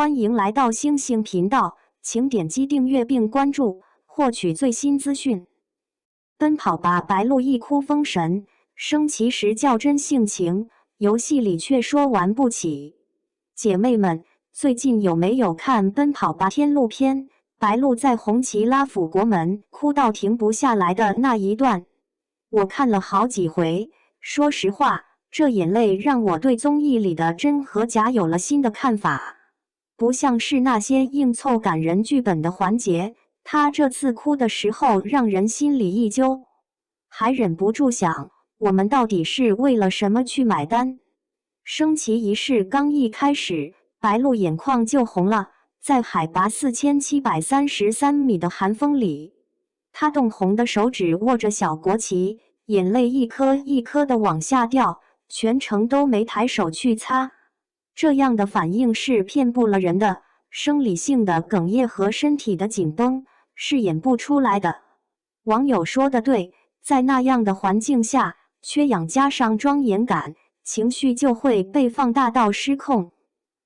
欢迎来到星星频道，请点击订阅并关注，获取最新资讯。奔跑吧白鹿一哭封神，升旗时较真性情，游戏里却说玩不起。姐妹们，最近有没有看《奔跑吧天路篇》？白鹿在红旗拉府国门哭到停不下来的那一段，我看了好几回。说实话，这眼泪让我对综艺里的真和假有了新的看法。不像是那些硬凑感人剧本的环节，他这次哭的时候让人心里一揪，还忍不住想，我们到底是为了什么去买单？升旗仪式刚一开始，白鹿眼眶就红了。在海拔4733米的寒风里，他冻红的手指握着小国旗，眼泪一颗一颗的往下掉，全程都没抬手去擦。这样的反应是骗不了人的，生理性的哽咽和身体的紧绷是演不出来的。网友说的对，在那样的环境下，缺氧加上庄严感，情绪就会被放大到失控。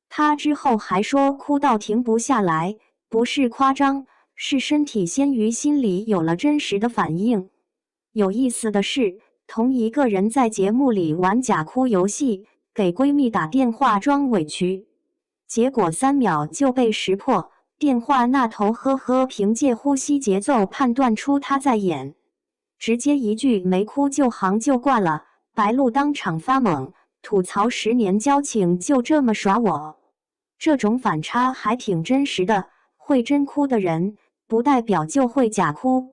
他之后还说哭到停不下来，不是夸张，是身体先于心里有了真实的反应。有意思的是，同一个人在节目里玩假哭游戏，给闺蜜打电话装委屈，结果3秒就被识破，电话那头呵呵凭借呼吸节奏判断出他在演，直接一句没哭就行就挂了。白鹿当场发懵，吐槽10年交情就这么耍我。这种反差还挺真实的，会真哭的人不代表就会假哭。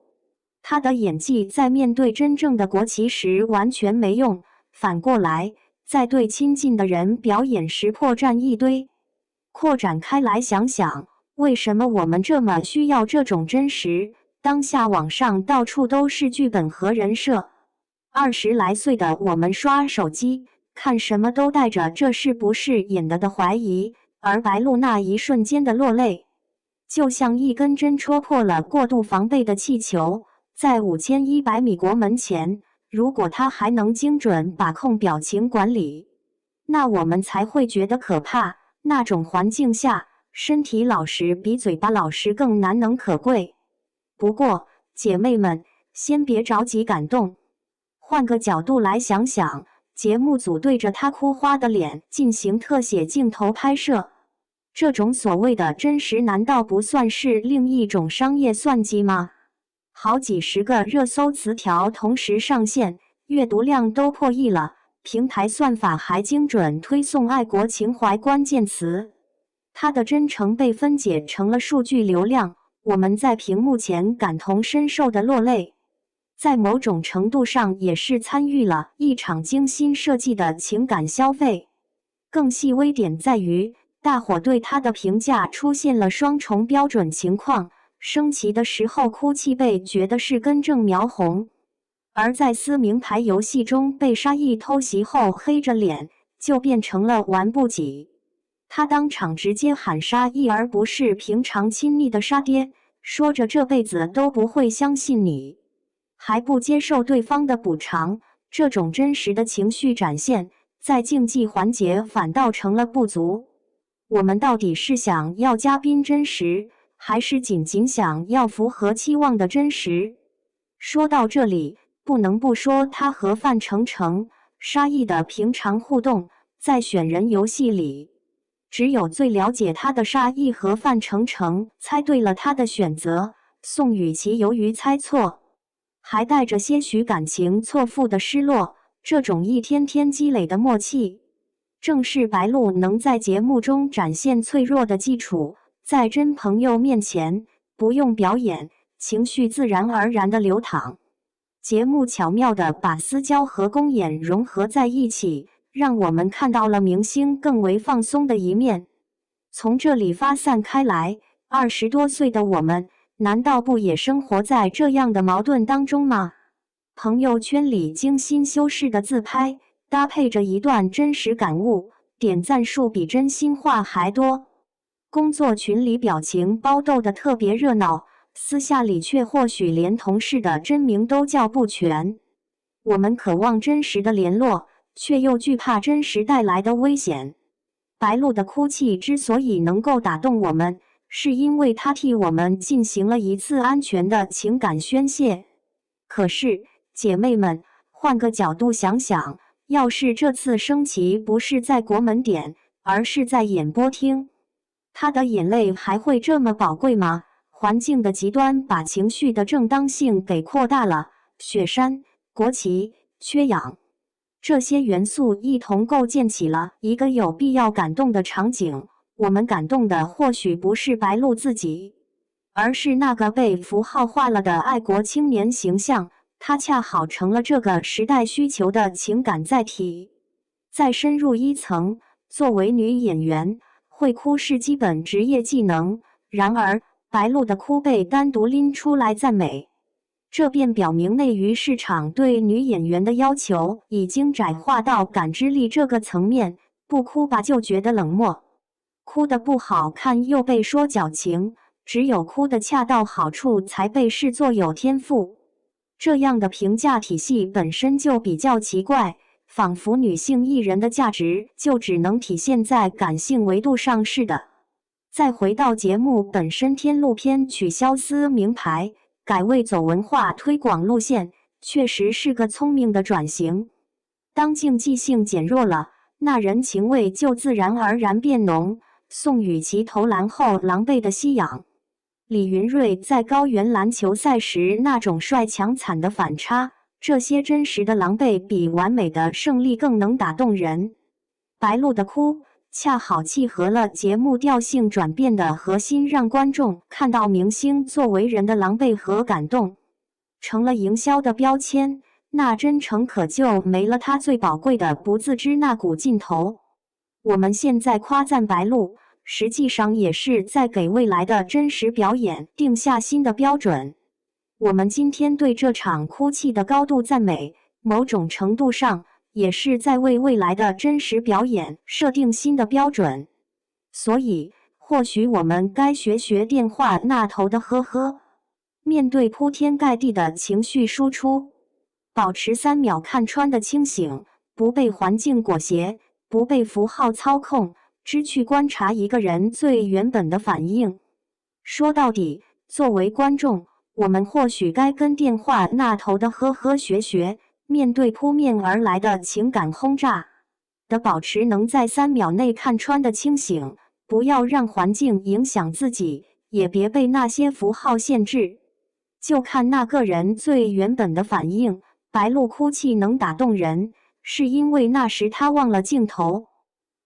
他的演技在面对真正的国旗时完全没用，反过来在对亲近的人表演时破绽一堆。扩展开来想想，为什么我们这么需要这种真实？当下网上到处都是剧本和人设，20来岁的我们刷手机看什么都带着这是不是演的怀疑，而白鹿那一瞬间的落泪，就像一根针戳破了过度防备的气球。在5100米国门前，如果他还能精准把控表情管理，那我们才会觉得可怕。那种环境下，身体老实比嘴巴老实更难能可贵。不过，姐妹们，先别着急感动，换个角度来想想，节目组对着他哭花的脸进行特写镜头拍摄，这种所谓的真实难道不算是另一种商业算计吗？好几十个热搜词条同时上线，阅读量都破亿了，平台算法还精准推送爱国情怀关键词，它的真诚被分解成了数据流量，我们在屏幕前感同身受的落泪，在某种程度上也是参与了一场精心设计的情感消费。更细微点在于，大伙对他的评价出现了双重标准情况，升旗的时候哭泣被觉得是根正苗红，而在撕名牌游戏中被沙溢偷袭后黑着脸，就变成了玩不起。他当场直接喊沙溢而不是平常亲昵的沙爹，说着这辈子都不会相信你，还不接受对方的补偿。这种真实的情绪展现，在竞技环节反倒成了不足。我们到底是想要嘉宾真实，还是仅仅想要符合期望的真实？说到这里，不能不说他和范丞丞、沙溢的平常互动。在选人游戏里，只有最了解他的沙溢和范丞丞猜对了他的选择，宋雨琦由于猜错，还带着些许感情错付的失落。这种一天天积累的默契，正是白鹿能在节目中展现脆弱的基础。在真朋友面前，不用表演，情绪自然而然的流淌。节目巧妙地把私交和公演融合在一起，让我们看到了明星更为放松的一面。从这里发散开来，20多岁的我们，难道不也生活在这样的矛盾当中吗？朋友圈里精心修饰的自拍，搭配着一段真实感悟，点赞数比真心话还多。工作群里表情包斗得特别热闹，私下里却或许连同事的真名都叫不全。我们渴望真实的联络，却又惧怕真实带来的危险。白鹭的哭泣之所以能够打动我们，是因为它替我们进行了一次安全的情感宣泄。可是，姐妹们，换个角度想想，要是这次升旗不是在国门点，而是在演播厅，她的眼泪还会这么宝贵吗？环境的极端把情绪的正当性给扩大了，雪山、国旗、缺氧，这些元素一同构建起了一个有必要感动的场景。我们感动的或许不是白鹭自己，而是那个被符号化了的爱国青年形象，它恰好成了这个时代需求的情感载体。再深入一层，作为女演员，会哭是基本职业技能，然而白鹭的哭被单独拎出来赞美，这便表明内娱市场对女演员的要求已经窄化到感知力这个层面，不哭吧就觉得冷漠，哭得不好看又被说矫情，只有哭得恰到好处才被视作有天赋。这样的评价体系本身就比较奇怪，仿佛女性艺人的价值就只能体现在感性维度上似的。再回到节目本身，天路篇取消撕名牌，改为走文化推广路线，确实是个聪明的转型。当竞技性减弱了，那人情味就自然而然变浓。宋雨琦投篮后狼狈的吸氧，李云瑞在高原篮球赛时那种帅强惨的反差，这些真实的狼狈比完美的胜利更能打动人。白鹭的哭恰好契合了节目调性转变的核心，让观众看到明星作为人的狼狈和感动，成了营销的标签，那真诚可就没了他最宝贵的不自知那股劲头。我们现在夸赞白鹭，实际上也是在给未来的真实表演定下新的标准。我们今天对这场哭泣的高度赞美，某种程度上也是在为未来的真实表演设定新的标准。所以，或许我们该学学电话那头的呵呵，面对铺天盖地的情绪输出，保持3秒看穿的清醒，不被环境裹挟，不被符号操控，只去观察一个人最原本的反应。说到底，作为观众，我们或许该跟电话那头的呵呵学学，面对扑面而来的情感轰炸的保持能在3秒内看穿的清醒，不要让环境影响自己，也别被那些符号限制，就看那个人最原本的反应。白鹭哭泣能打动人，是因为那时他忘了镜头，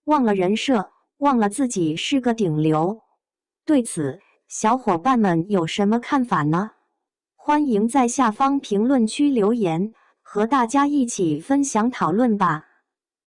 忘了人设，忘了自己是个顶流。对此，小伙伴们有什么看法呢？欢迎在下方评论区留言，和大家一起分享讨论吧。